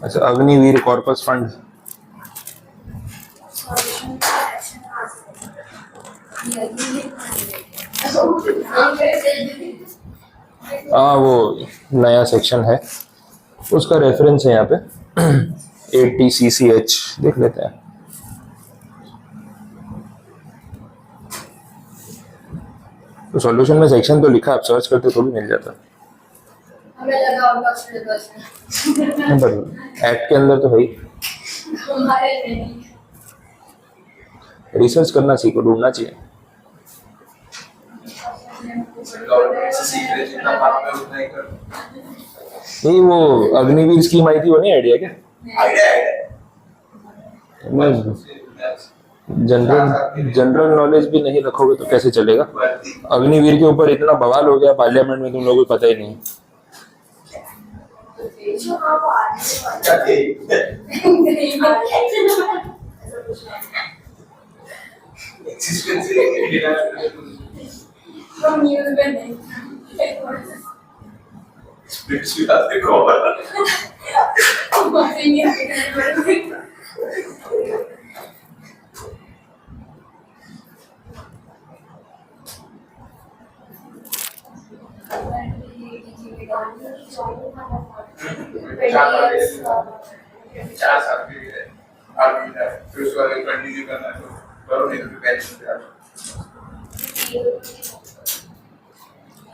अच्छा, Agniveer corpus fund. हाँ, वो नया सेक्शन है, उसका रेफरेंस है यहाँ पे 80CCH, देख लेते हैं। तो सॉल्यूशन में सेक्शन तो लिखा, आप सर्च करते तो भी मिल जाता। हमें लगा होगा पर एक्ट के अंदर तो है ही। हमारे नहीं। रिसर्च करना सीखो, ढूंढना चाहिए। नहीं, वो अग्निवीर स्कीम आई थी, वो नहीं आइडिया क्या? जनरल नॉलेज भी नहीं रखोगे तो कैसे चलेगा? अग्निवीर के ऊपर इतना बवाल हो गया पार्लियामेंट में, तुम लोगों को पता ही नहीं।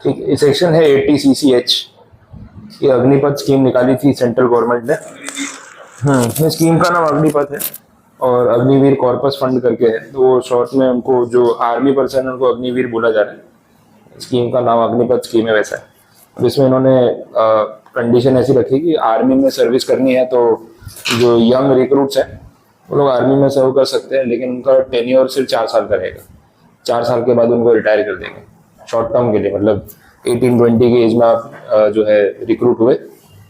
ठीक है, सेक्शन है 80CCH। ये अग्निपथ स्कीम निकाली थी सेंट्रल गवर्नमेंट ने। इस स्कीम का नाम अग्निपथ है और अग्निवीर कॉर्पस फंड करके है, तो वो शॉर्ट में उनको जो आर्मी पर्सन है उनको अग्निवीर बोला जा रहा है। स्कीम का नाम अग्निपथ स्कीम है वैसा है। और इसमें इन्होंने कंडीशन ऐसी रखी कि आर्मी में सर्विस करनी है तो जो यंग रिक्रूट्स हैं वो लोग आर्मी में सर्व कर सकते हैं, लेकिन उनका टेन्योर सिर्फ 4 साल का रहेगा। 4 साल के बाद उनको रिटायर कर देंगे शॉर्ट टर्म के लिए। मतलब 18-20 की एज में आप जो है रिक्रूट हुए,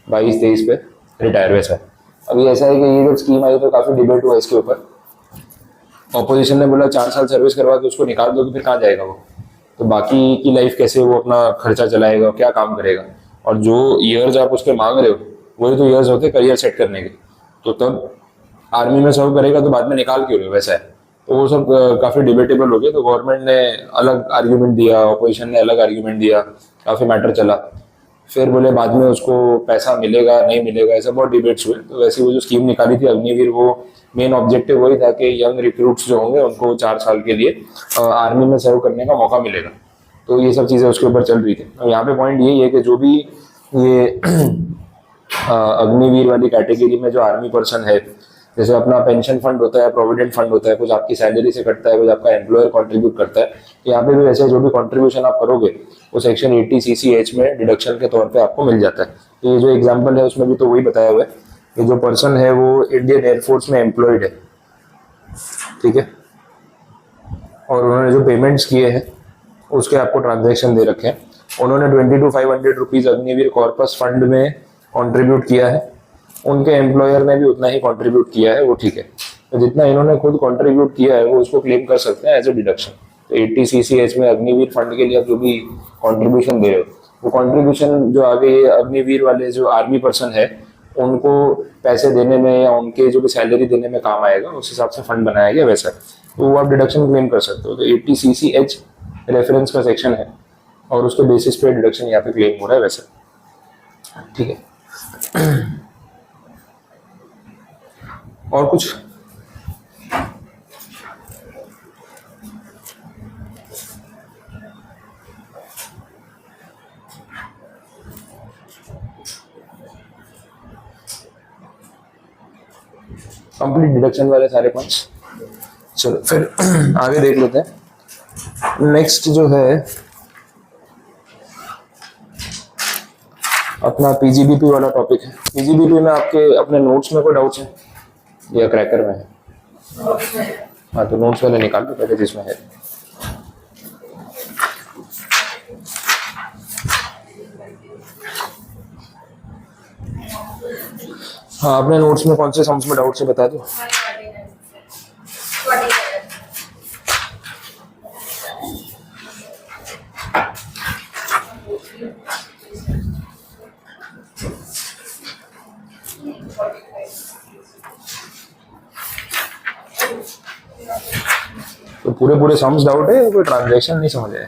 22-23 पे रिटायर, वैसा है। अभी ऐसा है कि ये जब स्कीम आई तो काफ़ी डिबेट हुआ इसके ऊपर। ऑपोजिशन ने बोला 4 साल सर्विस करवा के उसको निकाल दो तो फिर कहाँ जाएगा वो, तो बाकी की लाइफ कैसे वो अपना खर्चा चलाएगा, क्या काम करेगा। और जो ईयर्स आप उसके मांग रहे हो वही तो ईयर्स होते करियर सेट करने के। तो तब आर्मी में सर्व करेगा तो बाद में निकाल क्यों रहे हो, वैसा है। तो वो सब काफ़ी डिबेटेबल हो गया। तो गवर्नमेंट ने अलग आर्ग्यूमेंट दिया, ऑपोजिशन ने अलग आर्ग्यूमेंट दिया, काफ़ी मैटर चला। फिर बोले बाद में उसको पैसा मिलेगा नहीं मिलेगा, ऐसा बहुत डिबेट्स हुए। तो वैसे वो जो स्कीम निकाली थी अग्निवीर, वो मेन ऑब्जेक्टिव वही था कि यंग रिक्रूट्स जो होंगे उनको 4 साल के लिए आर्मी में सर्व करने का मौका मिलेगा। तो ये सब चीज़ें उसके ऊपर चल रही थी। और यहाँ पे पॉइंट यही है कि जो भी ये अग्निवीर वाली कैटेगरी में जो आर्मी पर्सन है, जैसे अपना पेंशन फंड होता है, प्रोविडेंट फंड होता है, कुछ आपकी सैलरी से कटता है, कुछ आपका एम्प्लॉयर कंट्रीब्यूट करता है। यहाँ पे भी वैसे जो भी कंट्रीब्यूशन आप करोगे वो सेक्शन 80CCH में डिडक्शन के तौर पे आपको मिल जाता है। तो ये जो एग्जांपल है उसमें भी तो वही बताया हुआ है कि जो पर्सन है वो इंडियन एयरफोर्स में एम्प्लॉयड है, ठीक है, और उन्होंने जो पेमेंट्स किए हैं उसके आपको ट्रांजेक्शन दे रखे हैं। उन्होंने 22,500 रुपीज़ अग्निवीर कॉर्पस फंड में कॉन्ट्रीब्यूट किया है, उनके एम्प्लॉयर ने भी उतना ही कंट्रीब्यूट किया है, वो ठीक है। तो जितना इन्होंने खुद कंट्रीब्यूट किया है वो उसको क्लेम कर सकते हैं एज ए डिडक्शन। तो 80CCH में अग्निवीर फंड के लिए आप जो भी कंट्रीब्यूशन दे रहे हो वो कंट्रीब्यूशन जो आगे अग्निवीर वाले जो आर्मी पर्सन है उनको पैसे देने में या उनके जो भी सैलरी देने में काम आएगा, उस हिसाब से फंड बनाया गया वैसा, तो वो आप डिडक्शन क्लेम कर सकते हो। तो 80CCH रेफरेंस का सेक्शन है और उसके बेसिस पे डिडक्शन यहाँ पे क्लेम हो रहा है वैसा, ठीक है। और कुछ? कंप्लीट डिडक्शन वाले सारे पॉइंट्स। चलो फिर आगे देख लेते हैं। नेक्स्ट जो है अपना पीजीबीपी वाला टॉपिक है। पीजीबीपी में आपके अपने नोट्स में कोई डाउट्स है या क्रैकर में है? हाँ, तो नोट्स वाले निकाल दो पहले जिसमें है। हाँ, अपने नोट्स में कौन से सम्स में डाउट से बता दो। तो पूरे पूरे सम्स डाउट है, कोई ट्रांजैक्शन नहीं समझ आया?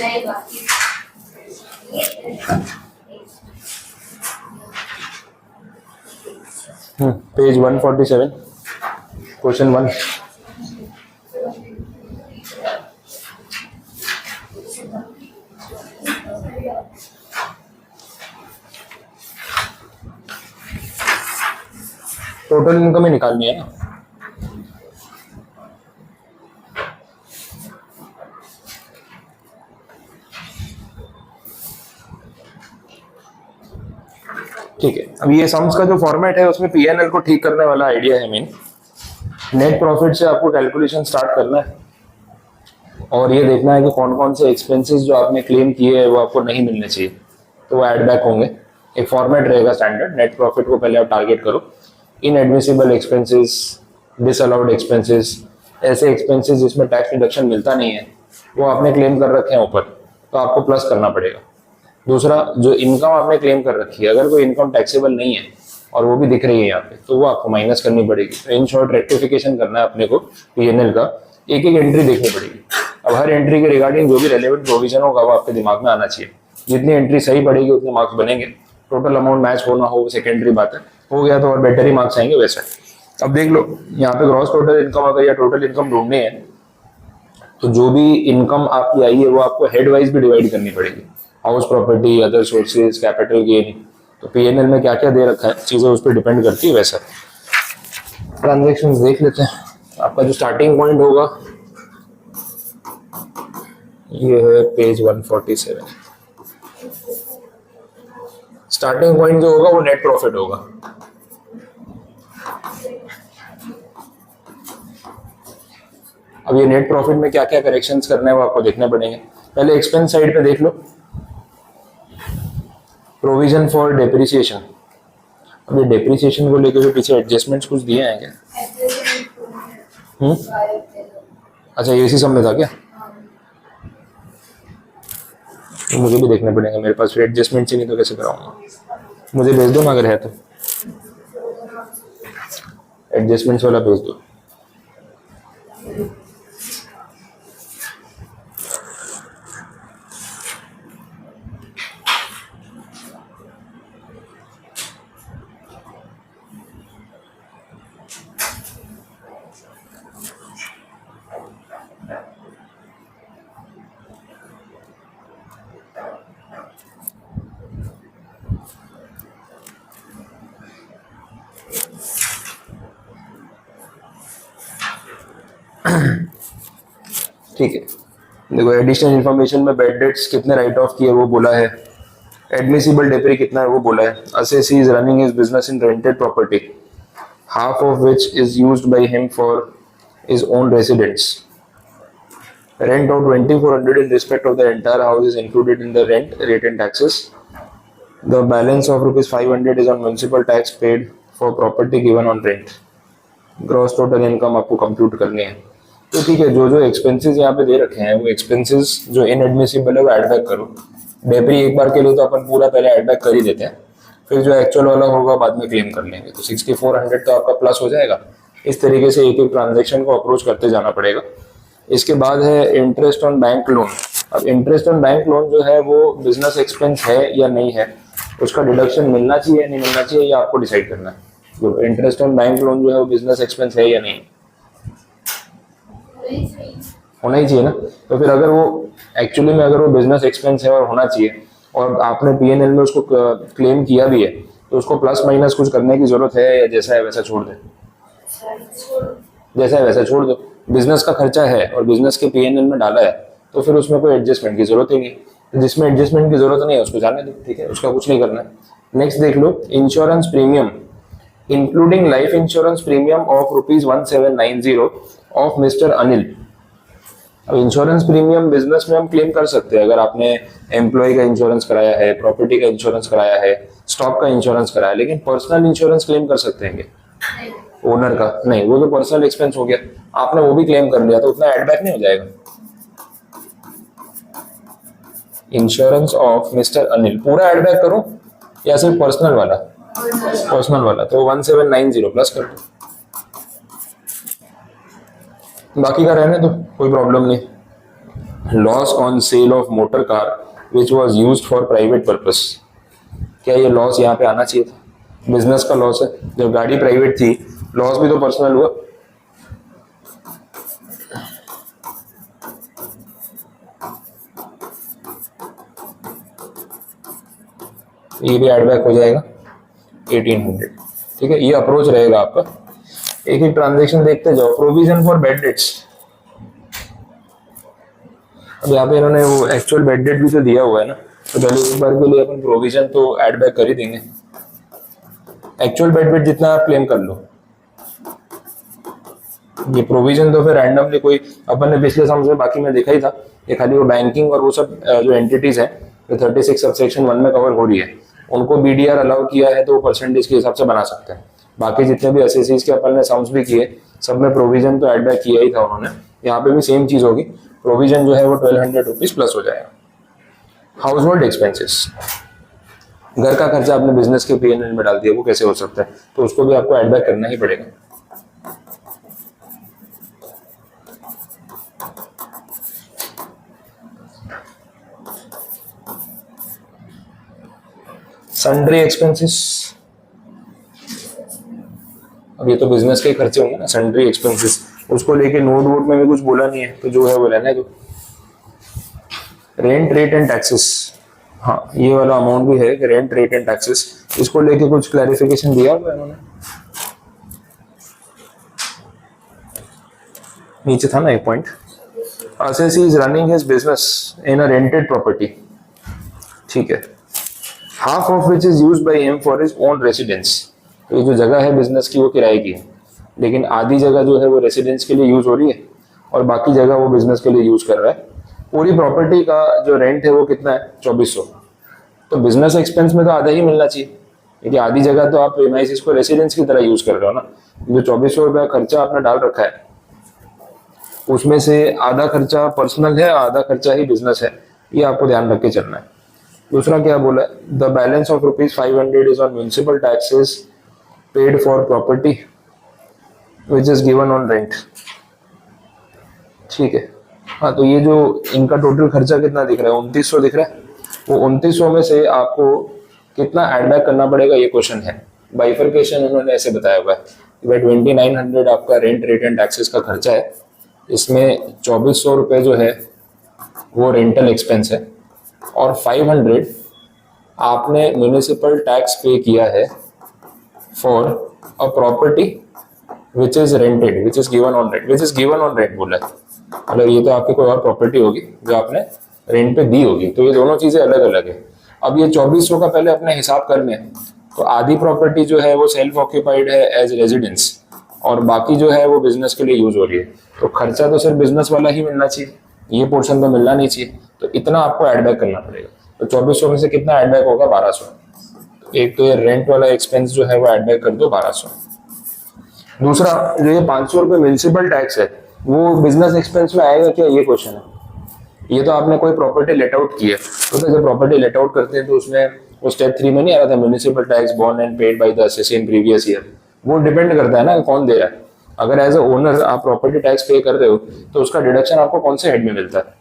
नहीं बाकी पेज 147 क्वेश्चन 1। टोटल इनकम ही निकालनी है ना। ठीक है, अब ये सम्स का जो फॉर्मेट है उसमें पीएनएल को ठीक करने वाला आइडिया है। मेन नेट प्रॉफिट से आपको कैलकुलेशन स्टार्ट करना है और ये देखना है कि कौन कौन से एक्सपेंसेस जो आपने क्लेम किए हैं वो आपको नहीं मिलने चाहिए, तो वो ऐड बैक होंगे। एक फॉर्मेट रहेगा स्टैंडर्ड। नेट प्रॉफिट को पहले आप टारगेट करो, इनएडमिसिबल एक्सपेंसेस, डिसअलाउड एक्सपेंसेस, ऐसे एक्सपेंसेस जिसमें टैक्स डिडक्शन मिलता नहीं है वो आपने क्लेम कर रखे हैं ऊपर, तो आपको प्लस करना पड़ेगा। दूसरा, जो इनकम आपने क्लेम कर रखी है, अगर कोई इनकम टैक्सेबल नहीं है और वो भी दिख रही है यहाँ पे, तो वो आपको माइनस करनी पड़ेगी। तो इन शॉर्ट रेक्टिफिकेशन करना है अपने को पीएनएल का, एक एक एंट्री देखनी पड़ेगी। अब हर एंट्री के रिगार्डिंग जो भी रेलेवेंट प्रोविजन होगा वो आपके दिमाग में आना चाहिए। जितनी एंट्री सही पड़ेगी उतने मार्क्स बनेंगे। टोटल अमाउंट मैच हो ना हो सेकेंडरी बात है, हो गया तो और बेटर ही मार्क्स आएंगे वैसे। अब देख लो यहाँ पे ग्रॉस टोटल इनकम अगर या टोटल इनकम ढूंढनी है तो जो भी इनकम आपकी आई है वो आपको हेड वाइज भी डिवाइड करनी पड़ेगी। House property, other sources, capital gain, तो पीएनएल में क्या क्या दे रखा है चीजें उस पर डिपेंड करती है। वैसा ट्रांजेक्शन देख लेते हैं। आपका जो स्टार्टिंग पॉइंट होगा ये है पेज 147। स्टार्टिंग पॉइंट जो होगा वो नेट प्रॉफिट होगा। अब ये नेट प्रॉफिट में क्या क्या करेक्शंस करने हैं वो आपको देखने पड़ेंगे। पहले एक्सपेंस साइड पे देख लो, प्रोविजन फॉर डेप्रिसिएशन। अब ये डेप्रिसिएशन को लेकर पीछे एडजस्टमेंट्स कुछ दिए हैं क्या? अच्छा, ये इसी सब में था क्या? तो मुझे भी देखना पड़ेगा, मेरे पास फिर एडजस्टमेंट ही नहीं तो कैसे कराऊंगा। मुझे भेज दो ना अगर है तो, एडजस्टमेंट्स वाला भेज दो। ठीक है, देखो एडिशनल इन्फॉर्मेशन में बैड डेट्स कितने राइट ऑफ किए वो बोला है, एडमिसिबल डेप्री कितना है वो बोला है, assessee is running his business in rented property, half of which is used by him for his own residence. Rent out 2400 in respect of the entire house is included in the rent rate and taxes. The balance of rupees 500 is on municipal tax paid for property given on rent. Gross total income आपको compute करनी है। तो ठीक है, जो जो expenses यहाँ पे दे रखे हैं वो एक्सपेंसेस जो इनएडमिसिबल है वो एड बैक करो। डेप्री एक बार के लिए तो अपन पूरा पहले एड बैक कर ही देते हैं, फिर जो एक्चुअल वाला होगा बाद में क्लेम कर लेंगे। तो 6400 तो आपका प्लस हो जाएगा। इस तरीके से एक एक ट्रांजेक्शन को अप्रोच करते जाना पड़ेगा। इसके बाद है इंटरेस्ट ऑन बैंक लोन। अब इंटरेस्ट ऑन बैंक लोन जो है वो बिजनेस एक्सपेंस है या नहीं है, उसका डिडक्शन मिलना चाहिए नहीं मिलना चाहिए, ये आपको डिसाइड करना है। तो इंटरेस्ट ऑन बैंक लोन जो है वो बिजनेस एक्सपेंस है या नहीं, होना ही चाहिए ना। तो फिर अगर वो एक्चुअली में अगर वो बिजनेस एक्सपेंस है और होना चाहिए और आपने पीएनएल में उसको क्लेम किया भी है, तो उसको प्लस माइनस कुछ करने की जरूरत है या जैसा है वैसा छोड़ दे? जैसा है वैसा छोड़ दो। बिजनेस का खर्चा है और बिजनेस के पीएनएल में डाला है तो फिर उसमें कोई एडजस्टमेंट की जरूरत ही नहीं। जिसमें एडजस्टमेंट की जरूरत नहीं है उसको जाने दो, ठीक है, उसका कुछ नहीं करना है। नेक्स्ट देख लो, insurance premium including life insurance premium of ₹1790 of mister Anil. अब इंश्योरेंस प्रीमियम बिजनेस में हम क्लेम कर सकते हैं अगर आपने एम्प्लॉय का इंश्योरेंस कराया है, प्रॉपर्टी का इंश्योरेंस कराया है, स्टॉक का इंश्योरेंस कराया है, लेकिन पर्सनल इंश्योरेंस क्लेम कर सकते हैं ओनर का नहीं, वो तो पर्सनल एक्सपेंस हो गया, आपने वो भी क्लेम कर लिया तो उतना एड बैक नहीं हो जाएगा। इंश्योरेंस ऑफ मिस्टर अनिल पूरा एड बैक करो या सिर्फ पर्सनल वाला? पर्सनल वाला तो 1790 प्लस कर दो, बाकी का रहने दो, कोई प्रॉब्लम नहीं। Loss on sale of motor car which was used for private purpose, क्या ये लॉस यहाँ पे आना चाहिए था? बिजनेस का लॉस है, जब गाड़ी प्राइवेट थी, लॉस भी तो पर्सनल हुआ। ये भी एड बैक हो जाएगा 1800। ठीक है, ये अप्रोच रहेगा आपका। एक एक ट्रांजेक्शन देखते जाओ। प्रोविजन फॉर बेड डेट्स, अब यहाँ पे इन्होंने वो एक्चुअल बेड डेट भी तो दिया हुआ है ना, तो पहले एक बार के लिए अपन प्रोविजन तो एड बैक कर ही देंगे। एक्चुअल बेड डेट जितना आप क्लेम कर लो, ये प्रोविजन तो फिर रैंडमली कोई अपन ने पिछले सम में बाकी में देखा ही था, ये खाली वो बैंकिंग और वो सब जो एंटिटीज है जो 36 सबसेक्शन 1 में कवर हो रही है, उनको बीडीआर अलाउ किया है तो वो परसेंटेज के हिसाब से बना सकते हैं। बाकी जितने भी एसएससीज के अपन ने सम्स भी किए, सब में प्रोविजन तो एड बैक किया ही था उन्होंने। यहाँ पे भी सेम चीज होगी, प्रोविजन जो है वो 1200 रुपीज प्लस हो जाएगा। हाउस होल्ड एक्सपेंसेस, घर का खर्चा आपने बिजनेस के पीएनएल में डाल दिया, वो कैसे हो सकता है? तो उसको भी आपको एड बैक करना ही पड़ेगा। सन्ड्री एक्सपेंसेस, अब ये तो बिजनेस के खर्चे होंगे ना, सन्ड्री एक्सपेंसेस, उसको लेके नोट वोट में भी कुछ बोला नहीं है, तो जो है वो रहना है। तो रेंट रेट एंड टैक्सेस, हाँ ये वाला अमाउंट भी है कि रेंट रेट एंड टैक्सेस, इसको लेके कुछ क्लैरिफिकेशन दिया हुआ है उन्होंने, नीचे था ना एक point. SSC is running his business in a rented property, ठीक है, half of which is used by him for his own residence, तो ये जो जगह है बिजनेस की वो किराए की है, लेकिन आधी जगह जो है वो रेसिडेंस के लिए यूज हो रही है और बाकी जगह वो बिजनेस के लिए यूज कर रहा है। पूरी प्रॉपर्टी का जो रेंट है वो कितना है? 2400। तो बिजनेस एक्सपेंस में तो आधा ही मिलना चाहिए, क्योंकि आधी जगह तो आप प्रीमाइसिस को रेसिडेंस की तरह यूज कर रहे हो ना। जो 2400 रुपया खर्चा आपने डाल रखा है, उसमें से आधा खर्चा पर्सनल है, आधा खर्चा ही बिजनेस है, ये आपको ध्यान रख के चलना है। दूसरा क्या बोला? The balance of ₹500 is on municipal taxes paid for property which is given on rent, ठीक है। हाँ, तो ये जो इनका टोटल खर्चा कितना दिख रहा है? 2900 दिख रहा है। वो 2900 में से आपको कितना एड बैक करना पड़ेगा, ये क्वेश्चन है। बाइफर्केशन उन्होंने ऐसे बताया हुआ है कि भाई 2900 आपका रेंट रेट एंड टैक्सेस का खर्चा है, इसमें 2400 रुपये जो है वो रेंटल एक्सपेंस है और 500 आपने म्यूनिसिपल टैक्स पे किया है for a property which is rented which is given on rent, which is given on rent बोला है, मतलब ये तो आपकी कोई और प्रॉपर्टी होगी जो आपने रेंट पे दी होगी, तो ये दोनों चीजें अलग अलग है। अब ये 2400 का पहले अपने हिसाब कर लें, तो आधी प्रॉपर्टी जो है वो सेल्फ ऑक्यूपाइड है एज रेजिडेंस और बाकी जो है वो बिजनेस के लिए यूज हो रही है, तो खर्चा तो सिर्फ बिजनेस वाला ही मिलना चाहिए, ये पोर्शन तो मिलना नहीं चाहिए, तो इतना आपको एड बैक करना पड़ेगा। तो 2400 में से कितना एड बैक होगा? 1200। एक तो ये रेंट वाला एक्सपेंस जो है वो एड बैक कर दो 1200। दूसरा जो ये 500 रुपये म्यूनिसिपल टैक्स है वो बिजनेस एक्सपेंस में आएगा क्या, ये क्वेश्चन है। ये तो आपने कोई प्रॉपर्टी लेट आउट की है, तो जब प्रॉपर्टी लेट आउट करते हैं तो उसमें वो स्टेप 3 में नहीं आ रहा था municipal tax born and paid by the assessee in previous year, वो डिपेंड करता है ना कौन दे रहा है। अगर एज अ ओनर आप प्रॉपर्टी टैक्स पे कर रहे हो तो उसका डिडक्शन आपको कौन से हेड में मिलता है?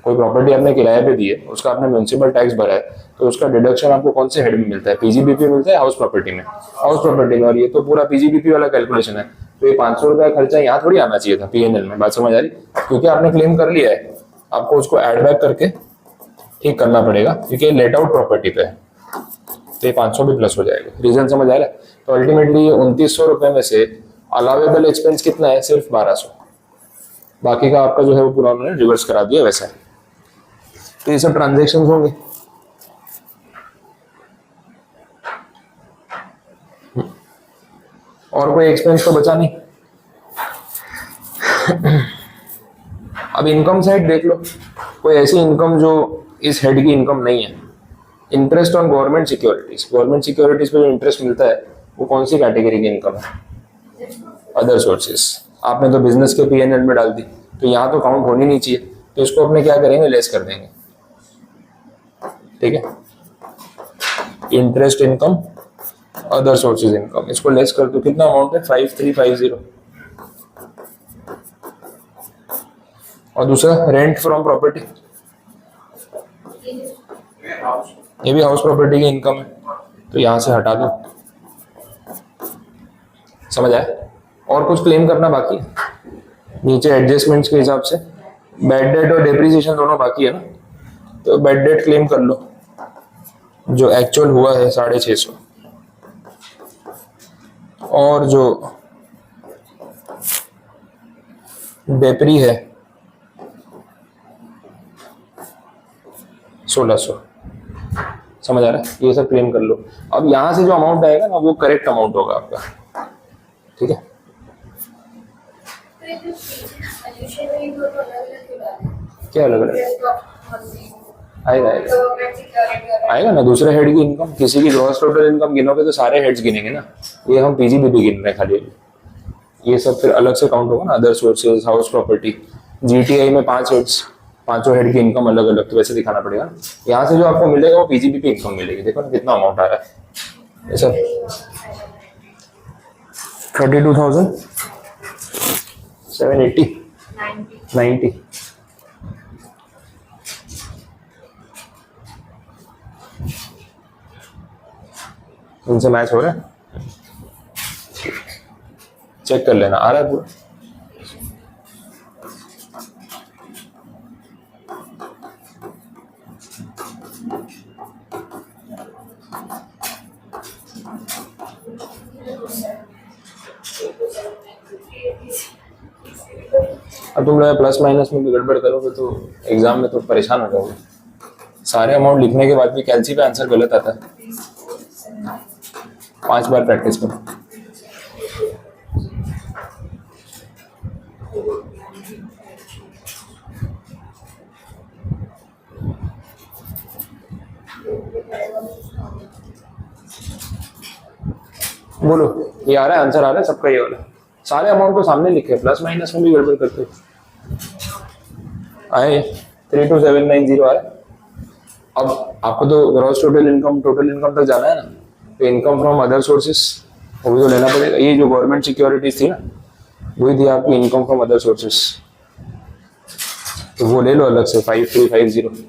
कोई प्रॉपर्टी आपने किराए पे दी है, उसका आपने म्यूनिसिपल टैक्स भरा है, तो उसका डिडक्शन आपको कौन से हेड में मिलता है? पीजीबीपी मिलता है हाउस प्रॉपर्टी में, हाउस प्रॉपर्टी में, और ये तो पूरा पीजीबीपी वाला कैलकुलेशन है, तो ये 500 रुपया खर्चा यहाँ थोड़ी आना चाहिए था पीएनएल में। बात समझ आ रही? क्योंकि आपने क्लेम कर लिया है, आपको उसको एड बैक करके ठीक करना पड़ेगा, क्योंकि लेट आउट प्रॉपर्टी पे है, तो ये 500 भी प्लस हो जाएगा। रीजन समझ आ रहा है? तो अल्टीमेटली ये 2900 रुपये में से अलावेबल एक्सपेंस कितना है? सिर्फ 1200, बाकी का आपका जो है वो पूरा उन्होंने रिवर्स करा दिया वैसा है। तो ये सब ट्रांजेक्शन होंगे। और कोई एक्सपेंस तो बचा नहीं। अब इनकम साइड देख लो, कोई ऐसी इनकम जो इस हेड की इनकम नहीं है। Interest on government securities, government securities पे जो इंटरेस्ट मिलता है वो कौन सी कैटेगरी की इनकम है? अदर सोर्सेस, आपने तो बिजनेस के पीएनएल में डाल दी, तो यहाँ तो काउंट होनी नहीं चाहिए, तो इसको अपने क्या करेंगे, लेस कर देंगे। ठीक है, interest income, other sources income, इसको लेस कर दो। कितना अमाउंट है, 5350। और दूसरा रेंट फ्रॉम प्रॉपर्टी, ये भी हाउस प्रॉपर्टी की इनकम है, तो यहाँ से हटा दो। समझ आए? और कुछ क्लेम करना बाकी है नीचे एडजस्टमेंट्स के हिसाब से? बैड डेट और डेप्रिसिएशन दोनों बाकी है ना, तो बैड डेट क्लेम कर लो, जो एक्चुअल हुआ है 650, और जो डेप्री है 1600। समझ आ रहा है? ये सब क्लेम कर लो। अब यहाँ से जो अमाउंट आएगा ना, वो करेक्ट अमाउंट होगा आपका। ठीक है, क्या अलग अलग आएगा? आएगा ना, दूसरे हेड की इनकम, किसी की ग्रॉस टोटल इनकम गिनोगे तो सारे हेड्स गिनेंगे ना, ये हम पीजीबीपी गिन रहे हैं खाली, ये सब फिर अलग से काउंट होगा ना, other sources, house property. GTI में 5 हेड्स, पांचों हेड की इनकम अलग अलग, तो वैसे दिखाना पड़ेगा। यहाँ से जो आपको मिलेगा वो पीजीबीपी इनकम मिलेगी। देखो ना कितना अमाउंट आ रहा है, ये सब 32,780 90। इनसे मैच हो रहा है, चेक कर लेना, आ रहा है पूरा। अब तुम लोग प्लस माइनस में भी गड़बड़ करोगे तो एग्जाम में तो परेशान हो जाओगे। सारे अमाउंट लिखने के बाद भी कैलसी पे आंसर गलत आता है। 5 बार प्रैक्टिस करो। बोलो, ये आ रहा है आंसर, आ रहा है सबका ये वाला? सारे अमाउंट को सामने लिखे, प्लस माइनस में भी गड़बड़ करते हो। आए 32790 आ रहा है। अब आपको तो ग्रॉस टोटल इनकम तक जाना है ना, तो इनकम फ्रॉम अदर सोर्सेस वो भी तो लेना पड़ेगा। ये जो गवर्नमेंट सिक्योरिटीज थी ना, वही थी आपकी इनकम फ्रॉम अदर सोर्सेस, तो वो ले लो अलग से 5350।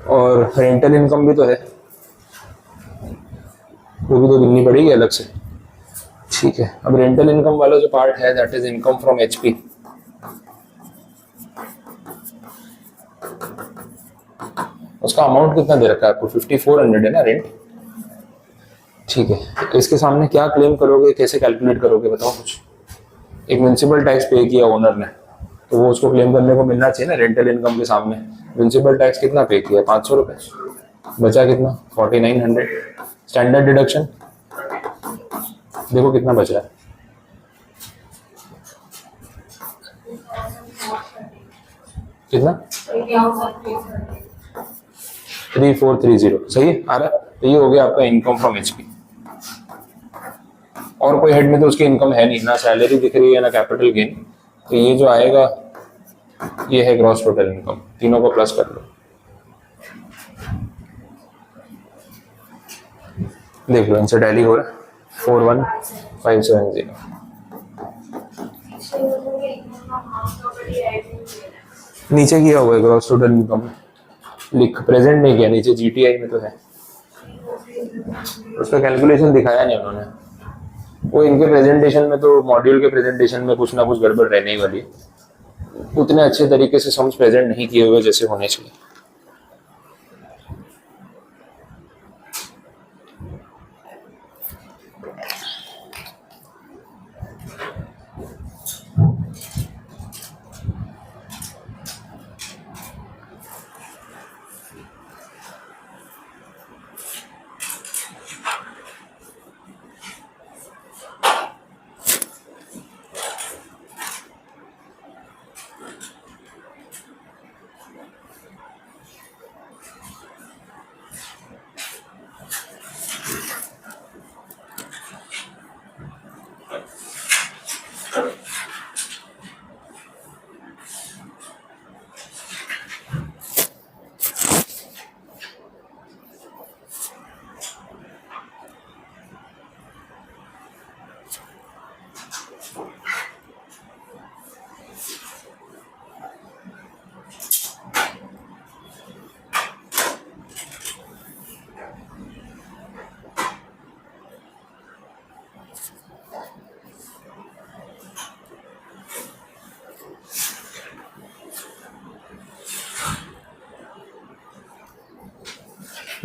और रेंटल इनकम भी तो है, वो भी तो गिननी पड़ेगी अलग से। ठीक है, अब रेंटल इनकम वाला जो पार्ट है, that is income from HP. उसका अमाउंट कितना दे रखा है आपको, 5400 है ना रेंट। ठीक है, इसके सामने क्या क्लेम करोगे, कैसे कैलकुलेट करोगे, बताओ कुछ। एक म्युनिसिपल टैक्स पे किया ओनर ने, तो वो उसको क्लेम करने को मिलना चाहिए ना रेंटल इनकम के सामने। म्युनिसिपल टैक्स कितना पे किया, 500 रुपये, बचा कितना, 4900। स्टैंडर्ड डिडक्शन देखो कितना बच रहा है, कितना, 3430। सही आ रहा है? तो ये हो गया आपका इनकम फ्रॉम एचपी। और कोई हेड में तो उसकी इनकम है नहीं, ना सैलरी दिख रही है ना कैपिटल गेन, तो ये जो आएगा ये है ग्रॉस टोटल इनकम। तीनों को प्लस कर लो, देख लो इनसे टैली हो रहा है 41570। नीचे किया हुआ है ग्रॉस टोटल इनकम, लिख प्रेजेंट नहीं किया, नीचे जीटीआई में तो है, उसका कैलकुलेशन दिखाया नहीं उन्होंने। वो इनके प्रेजेंटेशन में तो, मॉड्यूल के प्रेजेंटेशन में कुछ ना कुछ गड़बड़ रहने ही वाली है, उतने अच्छे तरीके से सम्स प्रेजेंट नहीं किए हुए जैसे होने चाहिए।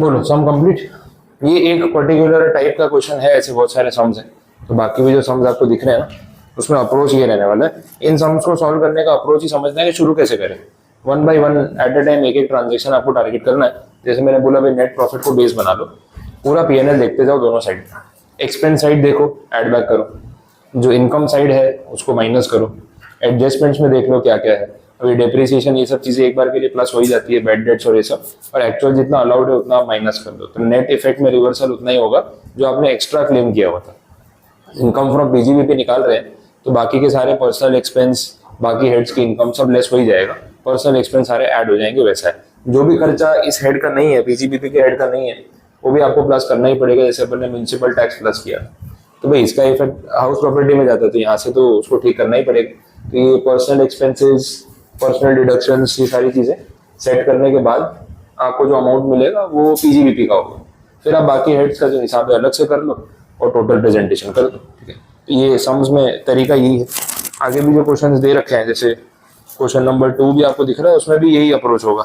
बोलो सम कंप्लीट। ये एक पर्टिकुलर टाइप का क्वेश्चन है, ऐसे बहुत सारे सम्स हैं। तो बाकी भी जो सम्स आपको दिख रहे हैं ना, उसमें अप्रोच ये रहने वाला है। इन सम्स को सॉल्व करने का अप्रोच ही समझना है कि शुरू कैसे करें। One by one at a time एक एक ट्रांजेक्शन आपको टारगेट करना है। जैसे मैंने बोला भाई नेट प्रॉफिट को बेस बना लो, पूरा पीएनएल देखते जाओ दोनों साइड। एक्सपेंस साइड देखो, एड बैक करो। जो इनकम साइड है उसको माइनस करो। एडजस्टमेंट्स में देख लो क्या क्या है। अभी डेप्रिसिएशन ये सब चीजें एक बार के लिए प्लस हो ही जाती है, बैड डेट्स और ये सब, और एक्चुअल जितना अलाउड है उतना आप माइनस कर दो, तो नेट इफेक्ट में रिवर्सल उतना ही होगा जो आपने एक्स्ट्रा क्लेम किया हुआ था। इनकम फ्रॉम पीजीबीपी निकाल रहे हैं तो बाकी के सारे पर्सनल एक्सपेंस, बाकी हेड्स की इनकम सब लेस हो ही जाएगा, पर्सनल एक्सपेंस सारे ऐड हो जाएंगे। वैसा है जो भी खर्चा इस हेड का नहीं है, पीजीबीपी के हेड का नहीं है, वो भी आपको प्लस करना ही पड़ेगा। जैसे अपन ने म्यूनसिपल टैक्स प्लस किया तो भाई इसका इफेक्ट हाउस प्रॉपर्टी में जाता है, तो यहाँ से तो उसको ठीक करना ही पड़ेगा। तो ये पर्सनल एक्सपेंसेस, पर्सनल डिडक्शंस, ये सारी चीजें सेट करने के बाद आपको जो अमाउंट मिलेगा वो पीजीबीपी का होगा। फिर आप बाकी हेड्स का जो हिसाब है अलग से कर लो और टोटल प्रेजेंटेशन कर दो। ठीक है, तो ये सम्स में तरीका यही है। आगे भी जो क्वेश्चंस दे रखे हैं, जैसे क्वेश्चन नंबर 2 भी आपको दिख रहा है, उसमें भी यही अप्रोच होगा,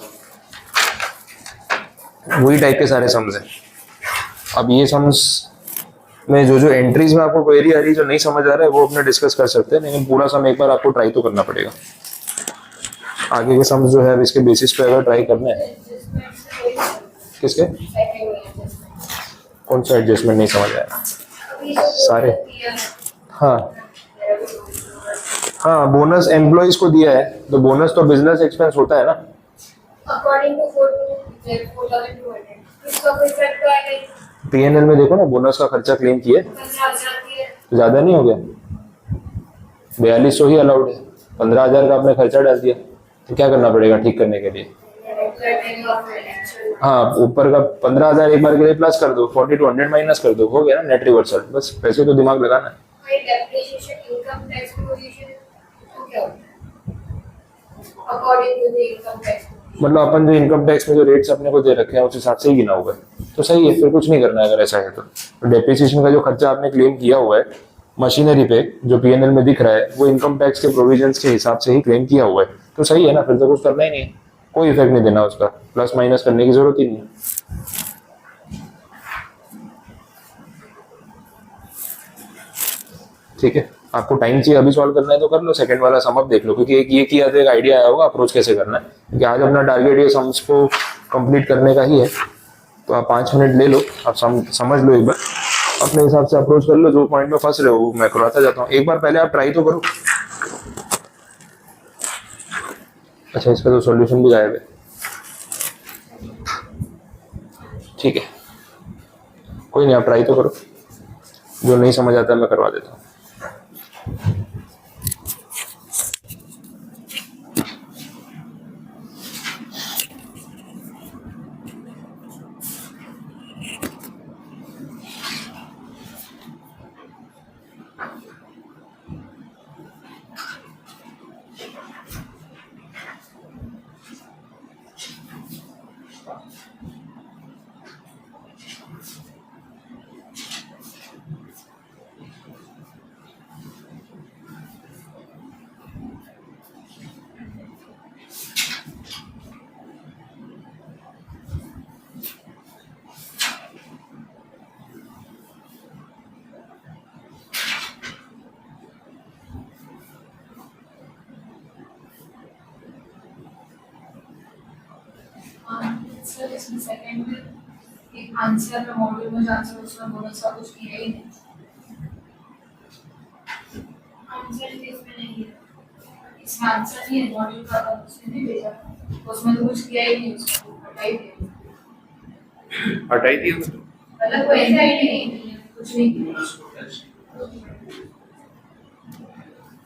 वही टाइप के सारे सम्स हैं। अब ये सम्स में जो जो एंट्रीज में आपको क्वेरी आ रही है, जो नहीं समझ आ रहा है, वो अपने डिस्कस कर सकते हैं, लेकिन पूरा सम एक बार आपको ट्राई तो करना पड़ेगा। आगे के सम्स जो है अब इसके बेसिस पे अगर ट्राई करने हैं। किसके? कौन सा एडजस्टमेंट नहीं समझ आया? सारे। हाँ हाँ, बोनस एम्प्लॉइज को दिया है, तो बोनस तो बिजनेस एक्सपेंस होता है ना। अकॉर्डिंग टू 4200 इसका कोई इफेक्ट तो आएगा ही। पीएनएल में देखो ना, बोनस का खर्चा क्लेम किए, 15,000 की है। ज्यादा नहीं हो गया? 4200 ही अलाउड है, 15,000 का आपने खर्चा डाल दिया, तो क्या करना पड़ेगा ठीक करने के लिए? हाँ, ऊपर का 15,000 एक बार के लिए प्लस कर दो, 4200 माइनस कर दो, हो गया ना नेट रिवर्सल। बस पैसे तो दिमाग लगाना है। कोई डेप्रिसिएशन इनकम टैक्स की पोजीशन तो क्या होता है according to the income tax? मतलब अपन जो इनकम टैक्स में जो रेट्स अपने को दे रखे हैं उस हिसाब से ही गिना हुआ है, तो सही है, फिर कुछ नहीं करना है अगर ऐसा है तो। डेप्रिसिएशन का जो खर्चा आपने क्लेम किया हुआ है मशीनरी पे, जो पीएनएल में दिख रहा है, वो इनकम टैक्स के प्रोविजंस के हिसाब से ही क्लेम किया हुआ है, तो सही है ना, फिर तो कुछ करना ही नहीं है, कोई इफेक्ट नहीं देना उसका, प्लस माइनस करने की जरूरत ही नहीं है। ठीक है, आपको टाइम चाहिए अभी सॉल्व करना है तो कर लो, सेकंड वाला सम अप देख लो, क्योंकि एक ये किया तो एक आइडिया आया होगा अप्रोच कैसे करना है, क्योंकि आज अपना टारगेट ये सम्स को कंप्लीट करने का ही है। तो आप 5 मिनट ले लो, आप समझ लो, एक बार अपने हिसाब से अप्रोच कर लो, जो पॉइंट में फंस रहे हो वो मैं करवाता जाता हूँ। एक बार पहले आप ट्राई तो करो। अच्छा, इसका तो सॉल्यूशन भी गायब है। ठीक है, कोई नहीं, आप ट्राई तो करो, जो नहीं समझ आता मैं करवा देता हूँ। सर इसमें सेकंड में एक आंसर में मॉड्यूल में आंसर उसमें बोनस का कुछ किया ही नहीं। आंसर इसमें नहीं है, इसमें आंसर नहीं है, मॉड्यूल का था उसने नहीं भेजा, उसमें तो कुछ किया ही नहीं, उसको हटाई दिया। हटाई दिया मतलब कोई ऐसा ही नहीं, कुछ नहीं किया।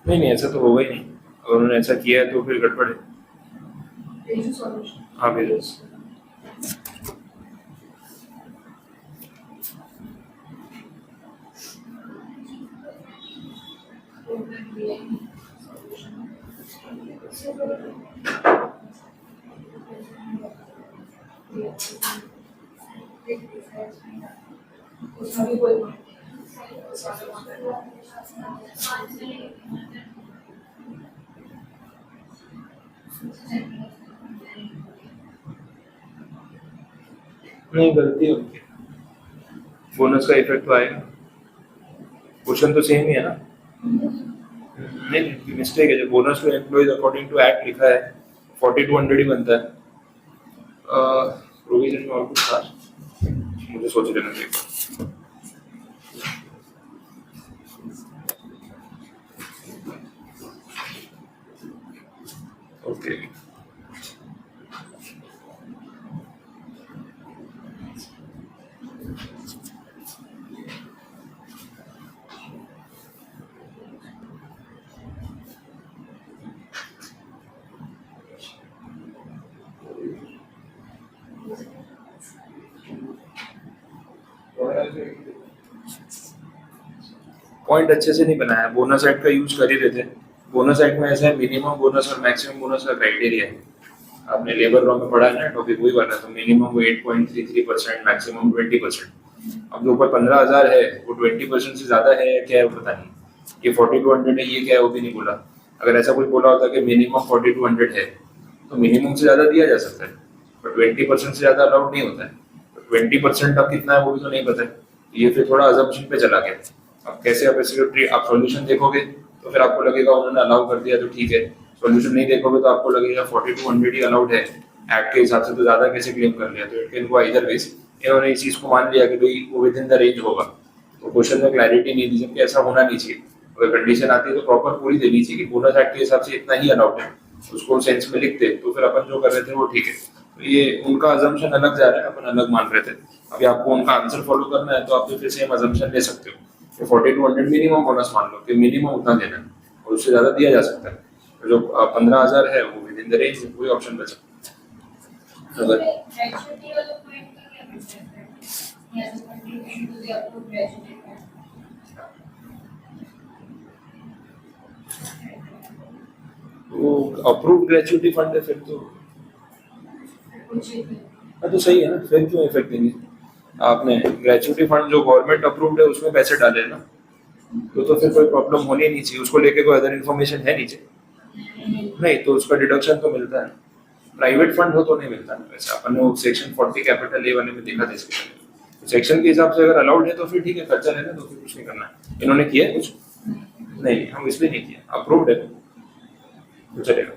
नहीं, ऐसा तो होगा ही नहीं, अगर उन्होंने ऐसा किया है तो फिर गड़बड़ है। भेजो सॉल्यूशन। हाँ भेजो। उसमें भी कोई नहीं, गलती है उनकी, बोनस का इफेक्ट तो आएगा, क्वेश्चन तो सेम ही है ना। नहीं, मिस्टेक है, जो bonus to employees according to act लिखा है 4200 ही बनता है। प्रोविजन में और कुछ था, मुझे सोच लेना चाहिए। ओके, पॉइंट अच्छे से नहीं बनाया, बोनस एक्ट का यूज कर ही रहे थे। बोनस एक्ट में ऐसा है, मिनिमम बोनस और मैक्सिमम बोनस का क्राइटेरिया है। आपने लेबर लॉ में पढ़ा है ना, टॉपिक वही वाला, तो मिनिमम वो 8.33%, मैक्सिमम 20%। अब जो ऊपर 15,000 है वो 20% से ज्यादा है या क्या है वो पता नहीं। ये 4200 है, ये क्या है वो भी नहीं बोला। अगर ऐसा कुछ बोला होता कि मिनिमम 4200 है तो मिनिमम से ज्यादा दिया जा सकता है, बट 20% से ज्यादा अलाउड नहीं होता है। 20% अब कितना है वो भी तो नहीं पता है, ये फिर थोड़ा अजम्पशन पे चला गया। अब कैसे आप इसके आप सॉल्यूशन देखोगे तो फिर आपको लगेगा उन्होंने अलाउ कर दिया तो ठीक है, सॉल्यूशन नहीं देखोगे तो आपको लगेगा 4200 ही अलाउड है एक्ट के हिसाब से, तो ज्यादा कैसे क्लेम कर लिया। तो it can go either ways. इन्होंने इस चीज को मान लिया कि भाई वो विद इन द रेंज होगा, तो क्वेश्चन में क्लैरिटी नहीं दी, जबकि ऐसा होना नहीं चाहिए। अगर कंडीशन आती है तो प्रॉपर पूरी देनी चाहिए कि बोनस एक्ट के हिसाब से इतना ही अलाउड है, उसको सेंस में लिखते तो फिर अपन जो कर रहे थे वो ठीक है। तो ये उनका अजम्पशन अलग जा रहा है, अपन अलग मान रहे थे। अभी आपको उनका आंसर फॉलो करना है तो आप फिर सेम अजम्पशन ले सकते हो। 4200 मिनिमम बोनस मान लो कि मिनिमम उतना देना है और उससे ज्यादा दिया जा सकता है। तो जो 15,000 है वो विद इन द रेंज, कोई ऑप्शन बचा। अगर वो अप्रूव्ड ग्रेचुइटी फंड है फिर तो हाँ, तो सही है ना, फिर क्यों इफेक्ट देंगे। आपने ग्रेचुइटी फंड जो गवर्नमेंट अप्रूव्ड है उसमें पैसे डाले ना, तो फिर कोई प्रॉब्लम होनी नहीं चाहिए। उसको लेके कोई अदर इन्फॉर्मेशन है नीचे नहीं, तो उसका डिडक्शन तो मिलता है। प्राइवेट फंड हो तो नहीं मिलता ना। वैसे अपन ने वो सेक्शन 40 कैपिटल ए वाले में देखा था इसके पहले, तो सेक्शन के हिसाब से अगर अलाउड है तो फिर ठीक है, खर्चा लेना तो फिर कुछ नहीं करना है। इन्होंने किया है कुछ नहीं, हम इसलिए नहीं किया, अप्रूव्ड है तो चलेगा।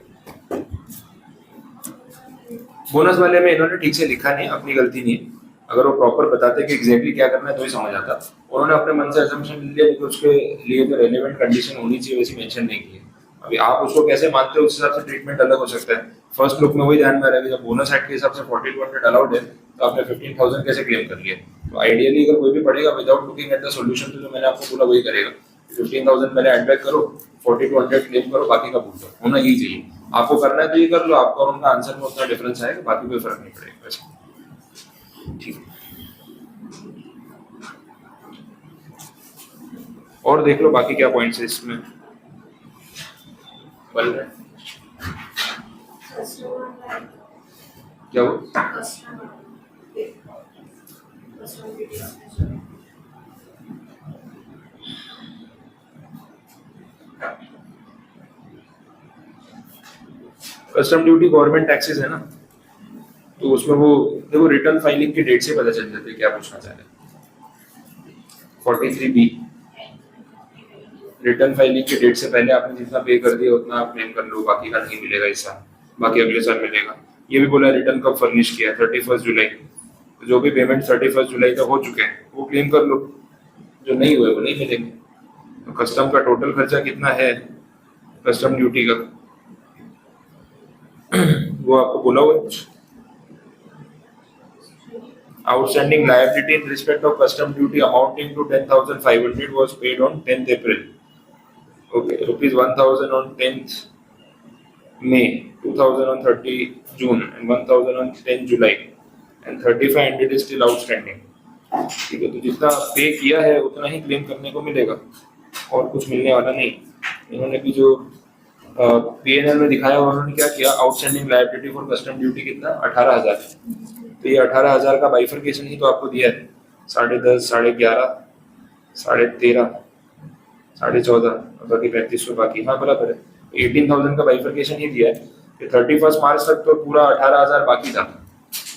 बोनस वाले में इन्होंने ठीक से लिखा नहीं, अपनी गलती नहीं है। अगर वो प्रॉपर बताते कि एग्जैक्टली क्या करना है तो ही समझ आता। उन्होंने अपने मन से असम्पशन ले लिया कि उसके लिए जो रेलेवेंट कंडीशन होनी चाहिए वैसी मेंशन नहीं की है। अभी आप उसको कैसे मानते हो उस हिसाब से ट्रीटमेंट अलग हो सकता है। फर्स्ट लुक में वही ध्यान में रहेगा, जब बोनस एक्ट के हिसाब से 4200 अलाउड है तो आपने 15,000 कैसे क्लेम कर लिया। तो आइडियली अगर कोई भी पढ़ेगा without looking at the solution, तो जो मैंने आपको बोला वही करेगा। 15,000 पहले एड बैक करो, 4200 क्लेम करो, बाकी का भूल जाओ। होना यही चाहिए। आपको करना है तो ये कर लो, आपका और उनका आंसर में उतना डिफरेंस आएगा, बाकी कोई फर्क नहीं पड़ेगा वैसे। ठीक है, और देख लो बाकी क्या पॉइंट्स है इसमें बन रहे हैं। क्या वो कस्टम ड्यूटी गवर्नमेंट टैक्सेस है ना, तो उसमें वो देखो रिटर्न फाइलिंग की डेट से पता चल जाता है क्या पूछना चाह रहे हैं। 43B रिटर्न फाइलिंग की डेट से पहले आपने जितना पे कर दिया उतना आप क्लेम कर लो, बाकी का नहीं मिलेगा इस साल, बाकी अगले साल मिलेगा। ये भी बोला रिटर्न कब फर्निश किया, 31 जुलाई। तो जो भी पेमेंट 31 जुलाई तक हो चुके हैं वो क्लेम कर लो, जो नहीं हुए वो नहीं मिलेंगे। तो कस्टम का टोटल खर्चा कितना है कस्टम ड्यूटी का वो आपको बोला हुआ है कुछ। Outstanding liability in respect of custom duty amounting to 10,500 was paid on 10th April. Okay, rupees 1,000 on 10th May, 2,000 on 30 June, and 1,000 on 10 July, and 3,500 is still outstanding. ठीक है, तो जितना पे किया है उतना ही क्लेम करने को मिलेगा और कुछ मिलने वाला नहीं। इन्होंने भी जो PNL में दिखाया उन्होंने क्या किया, outstanding liability for custom duty कितना 18,000। तो ये 18,000 का बाइफरकेशन ही तो आपको दिया है, 10.5, 11.5, 13.5, 14.5, बाकी 3500 बाकी। हाँ बराबर है, 18,000 का बाइफर्केशन ही दिया है कि 31 मार्च तक तो पूरा 18,000 बाकी था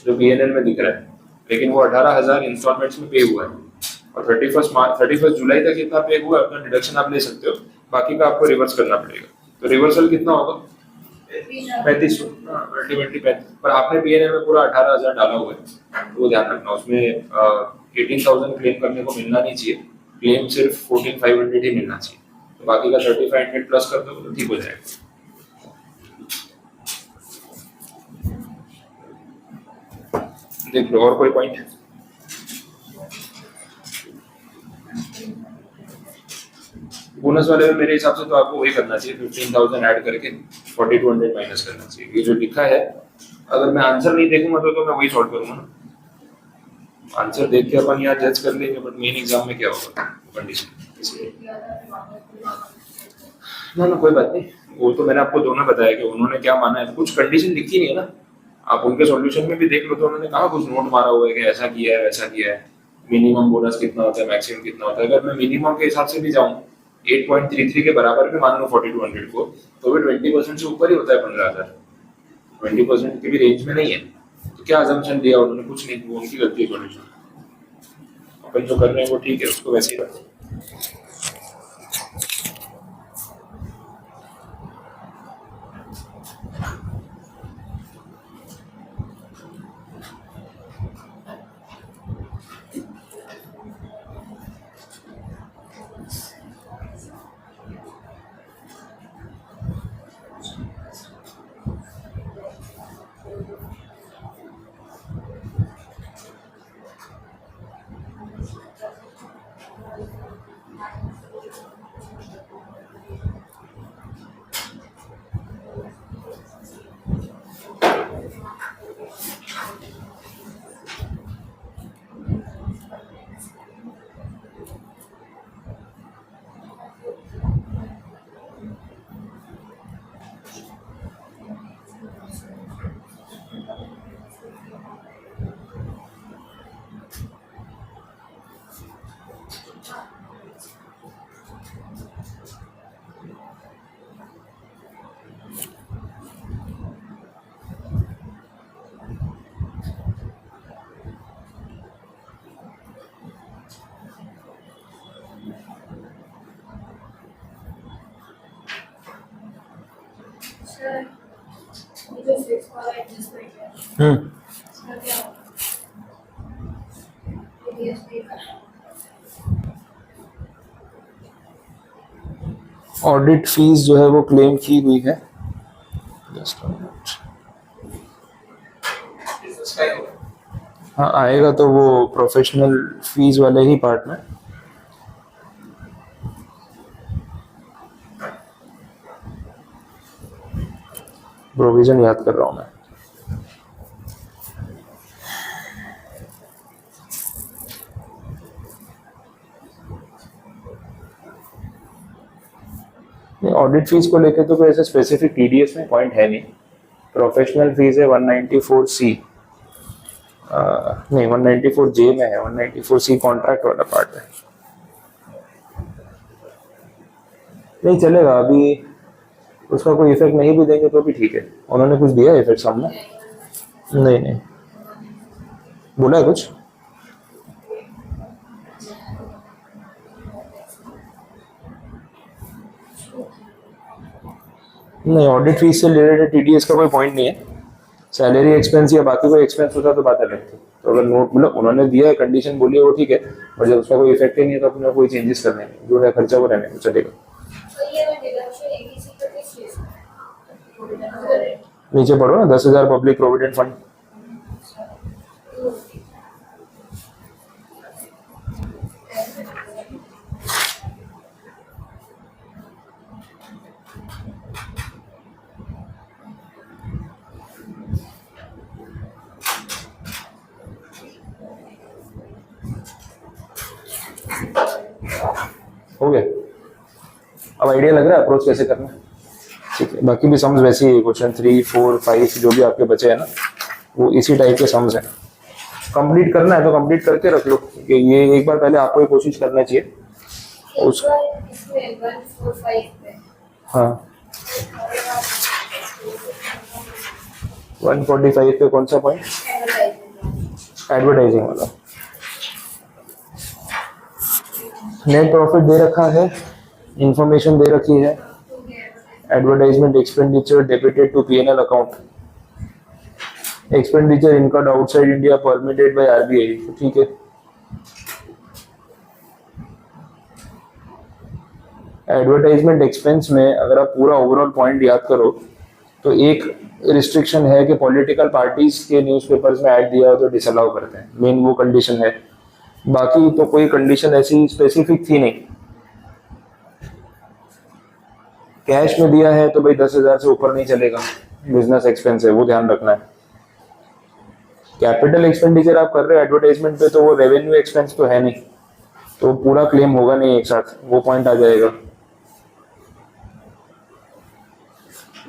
जो BNL में दिख रहा है, लेकिन वो 18,000 इंस्टॉलमेंट्स में पे हुआ है और 31 जुलाई तक कितना पे हुआ है, अपना डिडक्शन आप ले सकते हो, बाकी का आपको रिवर्स करना पड़ेगा। तो रिवर्सल कितना होगा? 3500, हाँ अल्टीमेटली 35, पर आपने BNL में पूरा 18,000 डाला हुआ है, तो वो ध्यान रखना, उसमें 18,000 क्लेम करने को मिलना नहीं चाहिए, क्लेम सिर्फ 14,500 ही मिलना चाहिए, तो बाकी का 3,500 प्लस कर दो तो ठीक हो जाएगा। देख लो और कोई पॉइंट? बोनस वाले में मेरे हिसाब से तो आपको वही करना चाहिए, 15,000 ऐड करके 4,200 माइनस करना चाहिए। ये जो लिखा है, अगर मैं आंसर नहीं देखूंगा तो मैं वही सॉल्व करूंगा ना, आंसर देख के अपन यहाँ जज कर लेंगे, बट मेन एग्जाम में क्या होगा कंडीशन, इसलिए ना कोई बात नहीं, वो तो मैंने आपको दोनों बताया कि उन्होंने क्या माना है, तो कुछ कंडीशन लिखी नहीं है ना, आप उनके सॉल्यूशन में भी देख लो तो उन्होंने कहा कुछ नोट मारा हुआ है कि ऐसा किया है वैसा किया है, मिनिमम बोनस कितना होता है, मैक्सिमम कितना होता है। अगर मैं मिनिमम के हिसाब से भी जाऊं 8.33 के बराबर भी मान लो 4,200 को, तो भी 20% से ऊपर ही होता है 15,000, 20% के भी रेंज में नहीं है, तो क्या अजम्पशन दिया उन्होंने? कुछ नहीं, वो उनकी गलती है सॉल्यूशन, अपन जो कर रहे हैं वो ठीक है, उसको वैसे ही करते हैं। ऑडिट फीस जो है वो क्लेम की हुई है, हाँ आएगा तो वो प्रोफेशनल फीस वाले ही पार्ट में। प्रोविजन याद कर रहा हूँ मैं, ऑडिट फीस को लेके तो कोई ऐसे स्पेसिफिक TDS में पॉइंट है नहीं। प्रोफेशनल फीस है 194C, नहीं 194J में है, 194C कॉन्ट्रैक्ट वाला पार्ट है, नहीं चलेगा अभी, उसका कोई इफेक्ट नहीं भी देंगे तो भी ठीक है। उन्होंने कुछ दिया इफेक्ट सामने? नहीं बोला है कुछ? नहीं, ऑडिट फीस से रिलेटेड TDS का कोई पॉइंट नहीं है। सैलरी एक्सपेंस या बाकी कोई एक्सपेंस होता तो बात अलग थी। तो अगर नोट मतलब उन्होंने दिया है, कंडीशन बोली है वो ठीक है, और जब उसका कोई इफेक्ट ही नहीं है तो अपने कोई चेंजेस करने नहीं, जो है खर्चा वो रहने को चलेगा। नीचे पढ़ो ना 10,000 पब्लिक प्रोविडेंट फंड, हो गया। अब आइडिया लग रहा है अप्रोच कैसे करना है, ठीक है। बाकी भी सम्स वैसे ही, क्वेश्चन 3, 4, 5 जो भी आपके बचे हैं ना, वो इसी टाइप के सम्स हैं। कंप्लीट करना है तो कंप्लीट करके रख लो, कि ये एक बार पहले आपको ही कोशिश करना चाहिए उस इसमें 145 पे हाँ 145 पे कौन सा पॉइंट? एडवर्टाइजमेंट एडवर्टाइजिंग वाला। नेट प्रॉफिट दे रखा है, इंफॉर्मेशन दे रखी है, advertisement expenditure debited to PNL account, expenditure incurred outside India permitted by RBI. ठीक है, एडवर्टाइजमेंट एक्सपेंस में अगर आप पूरा ओवरऑल पॉइंट याद करो तो एक रिस्ट्रिक्शन है कि पॉलिटिकल पार्टीज के न्यूज़पेपर्स में ऐड दिया हो तो डिसअलाउ करते हैं, मेन वो कंडीशन है। बाकी तो कोई कंडीशन ऐसी स्पेसिफिक थी नहीं। कैश में दिया है तो भाई 10,000 से ऊपर नहीं चलेगा, बिजनेस एक्सपेंस है वो ध्यान रखना है। कैपिटल एक्सपेंडिचर आप कर रहे हो एडवर्टाइजमेंट पे तो वो रेवेन्यू एक्सपेंस तो है नहीं, तो पूरा क्लेम होगा नहीं एक साथ, वो पॉइंट आ जाएगा।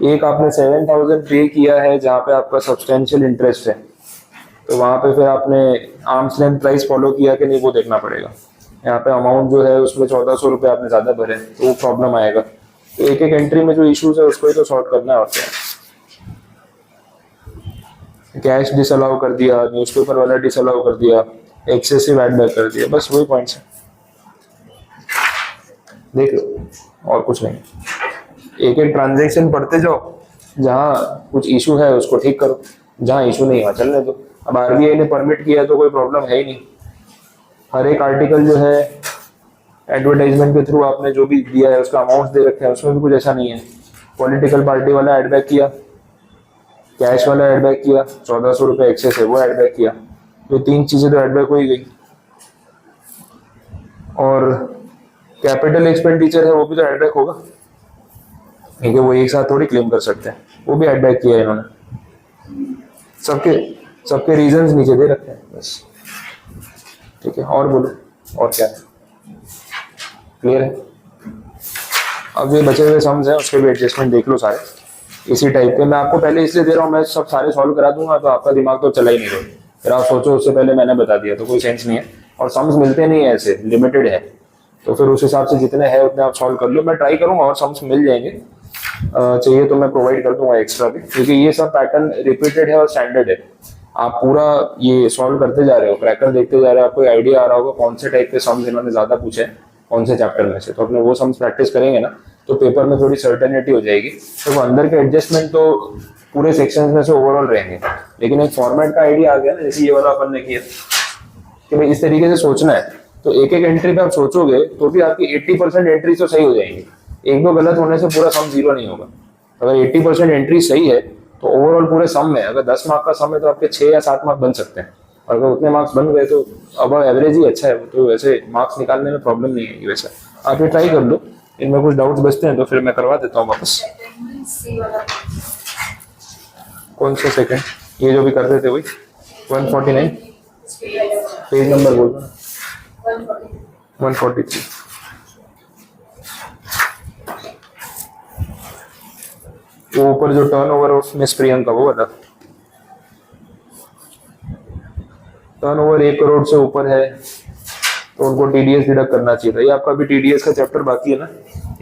एक आपने 7,000 पे किया है जहाँ पे आपका सब्सटेंशियल इंटरेस्ट है, तो वहाँ पे फिर आपने आर्म्स लेंथ प्राइस फॉलो किया कि नहीं वो देखना पड़ेगा। यहाँ पे अमाउंट जो है उसमें 1,400 रुपये आपने ज़्यादा भरे तो वो प्रॉब्लम आएगा। तो एक एक एंट्री में जो इश्यूज है उसको ही तो सॉर्ट करना होता है। कैश डिसअलाउ कर दिया, न्यूज़पेपर वाला डिसअलाउ कर दिया, एक्सेसिव एड बैक कर दिया, बस वही पॉइंट्स है, देख लो और कुछ नहीं। एक एक ट्रांजैक्शन पढ़ते जाओ, जहाँ कुछ इशू है उसको ठीक करो, जहाँ इशू नहीं है चलने दो। अब आरबीआई ने परमिट किया तो कोई प्रॉब्लम है ही नहीं। हर एक आर्टिकल जो है एडवर्टाइजमेंट के थ्रू आपने जो भी दिया है उसका अमाउंट दे रखे हैं, उसमें भी कुछ ऐसा नहीं है। पॉलिटिकल पार्टी वाला एडबैक किया, कैश वाला एडबैक किया, 1,400 रुपये एक्सेस है वो एडबैक किया, तो 3 चीजें तो एडबैक हो ही गई। और कैपिटल एक्सपेंडिचर है वो भी तो एडबैक होगा, ठीक है, वो एक साथ थोड़ी क्लेम कर सकते हैं, वो भी एडबैक किया है इन्होंने। सबके रीजंस नीचे दे रखे हैं बस, ठीक है। और बोलो और क्या है, क्लियर है? अब ये बचे हुए सम्स हैं उसके भी एडजस्टमेंट देख लो सारे इसी टाइप के। मैं आपको पहले इसलिए दे रहा हूँ, मैं सब सारे सॉल्व करा दूंगा तो आपका दिमाग तो चला ही नहीं रहा, फिर आप सोचो उससे पहले मैंने बता दिया तो कोई सेंस नहीं है। और सम्स मिलते नहीं है, ऐसे लिमिटेड है, तो फिर उस हिसाब से जितने हैं उतने आप सॉल्व कर लो। मैं ट्राई करूंगा और सम्स मिल जाएंगे, चाहिए तो मैं प्रोवाइड कर दूंगा एक्स्ट्रा भी, क्योंकि ये सब पैटर्न रिपीटेड है और स्टैंडर्ड है। आप पूरा ये सॉल्व करते जा रहे हो, क्रैकर देखते जा रहे हो, आपको आइडिया आ रहा होगा कौन से टाइप के सम्स इन्होंने ज्यादा पूछे हैं कौन से चैप्टर में से, तो अपने वो सम्स प्रैक्टिस करेंगे ना तो पेपर में थोड़ी सर्टेनिटी हो जाएगी। तो वो अंदर के एडजस्टमेंट तो पूरे सेक्शन में से ओवरऑल रहेंगे, लेकिन एक फॉर्मेट का आइडिया आ गया ना, जैसे ये वाला अपन ने किया कि भाई इस तरीके से सोचना है, तो एक एक एंट्री पे आप सोचोगे तो भी आपकी 80% एंट्री तो सही हो जाएंगी। एक दो गलत होने से पूरा सम जीरो नहीं होगा। अगर 80% एंट्री सही है तो ओवरऑल पूरे सम में अगर 10 मार्क का सम है तो आपके 6 या 7 मार्क बन सकते हैं, और अगर उतने मार्क्स बन गए तो अब एवरेज ही अच्छा है, तो वैसे मार्क्स निकालने में प्रॉब्लम नहीं है। वैसे आप ये ट्राई कर लो, इनमें कुछ डाउट्स बचते हैं तो फिर मैं करवा देता हूँ वापस। कौन सा सेकंड, ये जो भी कर रहे थे वही 149 पेज नंबर बोल दो, 143। वो ऊपर जो टर्नओवर ऑफ मिस प्रियंका वो वाला टर्नओवर 1 करोड़ से ऊपर है तो उनको टीडीएस डिडक्ट करना चाहिए था। ये आपका भी टीडीएस का चैप्टर बाकी है ना,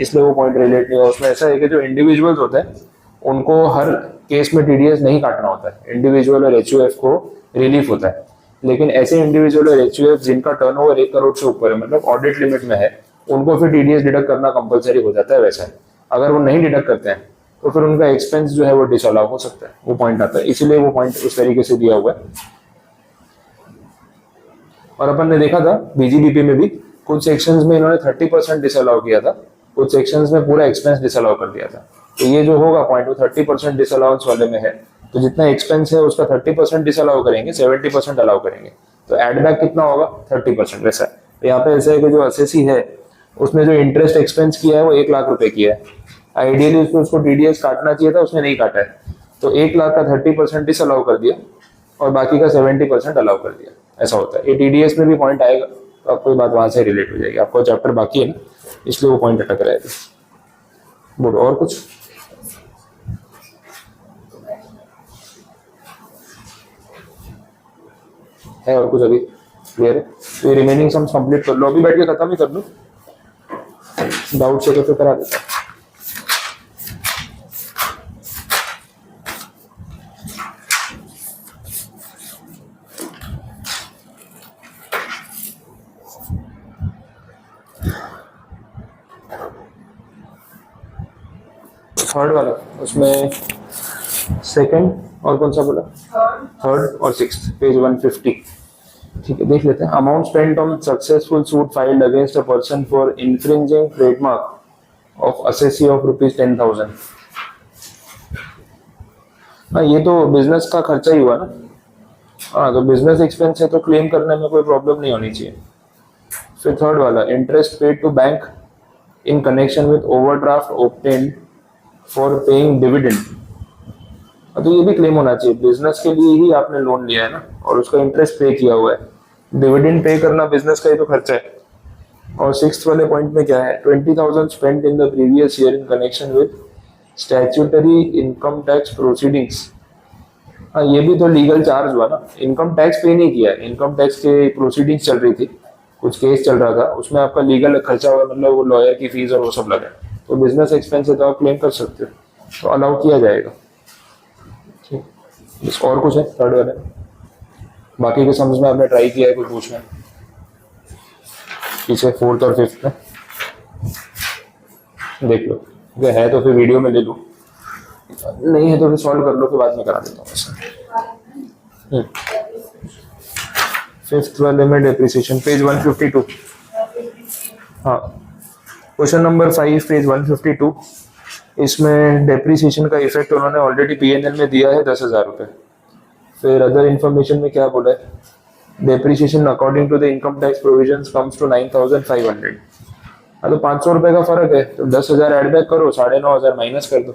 इसलिए वो पॉइंट रिलेट नहीं हुआ। उसमें ऐसा है कि जो इंडिविजुअल्स होते हैं उनको हर केस में टीडीएस नहीं काटना होता है, इंडिविजुअल और एचयूएफ को रिलीफ होता है। लेकिन ऐसे इंडिविजुअल और एचयूएफ जिनका टर्नओवर 1 करोड़ से ऊपर है, मतलब ऑडिट लिमिट में है, उनको फिर टीडीएस डिडक्ट करना कंपलसरी हो जाता है। वैसा अगर वो नहीं डिडक्ट करते हैं तो फिर उनका एक्सपेंस जो है वो डिसअलाउ हो सकता है, वो पॉइंट आता है, इसीलिए वो पॉइंट उस तरीके से दिया हुआ है। और अपन ने देखा था बीजीबीपी में भी कुछ सेक्शंस में इन्होंने 30% डिसअलाउ किया था, कुछ सेक्शंस में पूरा एक्सपेंस डिसअलाउ कर दिया था। तो ये जो होगा पॉइंट वो 30% डिसअलाउंस वाले में है, तो जितना एक्सपेंस है उसका 30% डिसअलाउ करेंगे, 70% अलाउ करेंगे, तो एडबैक कितना होगा 30%। वैसा है तो यहाँ पे ऐसा है कि जो असेसी है उसने जो इंटरेस्ट एक्सपेंस किया है वो 1 लाख रुपए किया है, आइडियली उसको टीडीएस काटना चाहिए था, उसने नहीं काटा है, तो 1 लाख का 30% डिसअलाउ कर दिया और बाकी का 70% अलाउ कर दिया। ऐसा होता है, ये टीडीएस में भी पॉइंट आएगा तो आपको ये बात वहां से रिलेट हो जाएगी। आपको चैप्टर बाकी है ना, इसलिए वो पॉइंट अटक रहेगा। बोलो और कुछ है? और कुछ अभी क्लियर है? तो ये रिमेनिंग सम्स कंप्लीट कर लो, अभी बैठ के खत्म ही कर लो। डाउट से तो फिर करा देता। थर्ड वाला उसमें सेकंड और कौन सा बोला? थर्ड और सिक्स्थ, पेज 150। ठीक है, देख लेते हैं। Amount spent on successful suit filed against a person for infringing trademark of assessee of ₹10,000। हाँ, ये तो बिजनेस का खर्चा ही हुआ ना। हाँ, तो बिजनेस एक्सपेंस है तो क्लेम करने में कोई प्रॉब्लम नहीं होनी चाहिए। फिर थर्ड वाला, interest paid to bank in connection with overdraft obtained for paying dividend. तो ये भी क्लेम होना चाहिए, बिजनेस के लिए ही आपने लोन लिया है ना, और उसका इंटरेस्ट पे किया हुआ है। डिविडेंड पे करना बिजनेस का ही तो खर्चा है। और सिक्स्थ वाले पॉइंट में क्या है? 20,000 spent in the previous year in connection with statutory income tax proceedings. हाँ, ये भी तो लीगल चार्ज हुआ ना। इनकम टैक्स पे नहीं किया, इनकम टैक्स के प्रोसीडिंग्स चल रही थी, कुछ केस चल रहा था, उसमें आपका लीगल खर्चा हुआ, मतलब वो लॉयर की फीस और वो सब लगा। तो बिजनेस एक्सपेंस है तो आप क्लेम कर सकते हो, तो अलाउ किया जाएगा। ठीक, और कुछ है थर्ड वाले? बाकी के समझ में आपने ट्राई किया है कुछ पूछना है पीछे फोर्थ और फिफ्थ में? देख लो, अगर है तो फिर वीडियो में ले लो, नहीं है तो फिर सॉल्व कर लो, फिर बाद में करा देता हूँ ऐसा। फिफ्थ वाले में डेप्रिसिएशन, पेज 152। हाँ, क्वेश्चन नंबर 5, पेज 152। इसमें डेप्रिसिएशन का इफेक्ट उन्होंने ऑलरेडी पीएनएल में दिया है 10,000 रुपये। फिर अदर इन्फॉर्मेशन में क्या बोला है? Depreciation according to the income tax provisions comes to 9,500। हाँ, तो 500 रुपये का फर्क है, तो 10,000 एड बैक करो, 9,500 माइनस कर दो,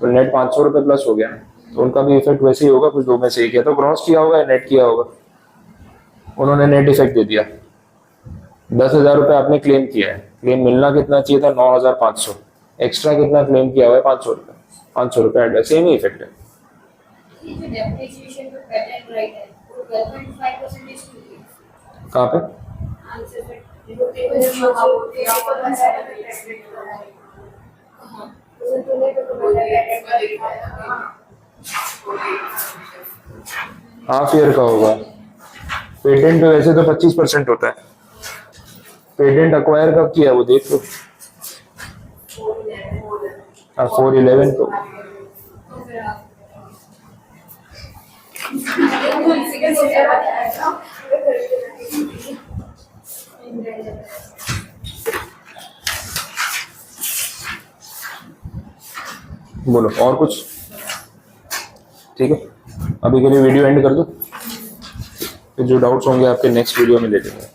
तो नेट 500 रुपये प्लस हो गया। तो उनका भी इफेक्ट वैसे ही होगा, कुछ दो में से एक है, तो ग्रॉस किया होगा या नेट किया होगा। उन्होंने नेट इफेक्ट दे दिया। 10,000 रुपये आपने क्लेम किया है, क्लेम मिलना कितना चाहिए था? 9,500। एक्स्ट्रा कितना क्लेम किया हुआ है? 500 रुपये। 500 रुपये एड बैक, सेम ही इफेक्ट है। कहाँ पे? हाफ ईयर का होगा। पेटेंट तो वैसे तो 25% होता है। पेटेंट अक्वायर कब किया वो देख लो। 4/11 को। बोलो और कुछ? ठीक है, अभी के लिए वीडियो एंड कर दो, फिर जो डाउट्स होंगे आपके नेक्स्ट वीडियो में ले लेंगे।